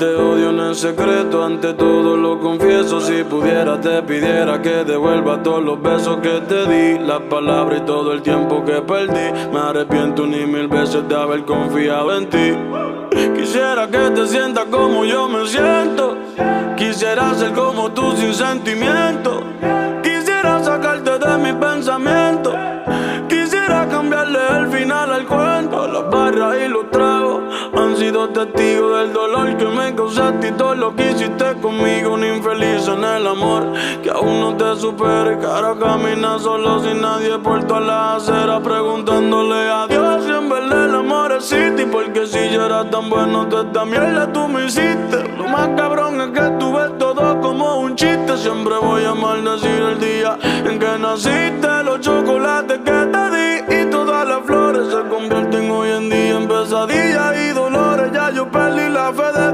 te odio en el secreto, ante todo lo confieso. Si pudiera te pidiera que devuelva todos los besos que te di, las palabras y todo el tiempo que perdí. Me arrepiento ni mil veces de haber confiado en ti. Quisiera que te sientas como yo me siento. Quisiera ser como tú sin sentimiento. Quisiera sacarte de mis pensamientos. Quisiera cambiarle el final al cuento. Las barras y los tragos han sido testigos del dolor que me causaste y todo lo que hiciste conmigo. Un infeliz en el amor que aún no te supera, y que ahora camina solo sin nadie por todas las aceras, preguntándole a Dios si en verdad el amor existe. Porque si yo era tan bueno, toda esta mierda tú me hiciste. Lo más cabrón es que tú ves todo como un chiste. Siempre voy a maldecir el día en que naciste, los chocolates que te di y todas las flores se convierten hoy en día en pesadillas y dolores. Ya yo perdí la fe de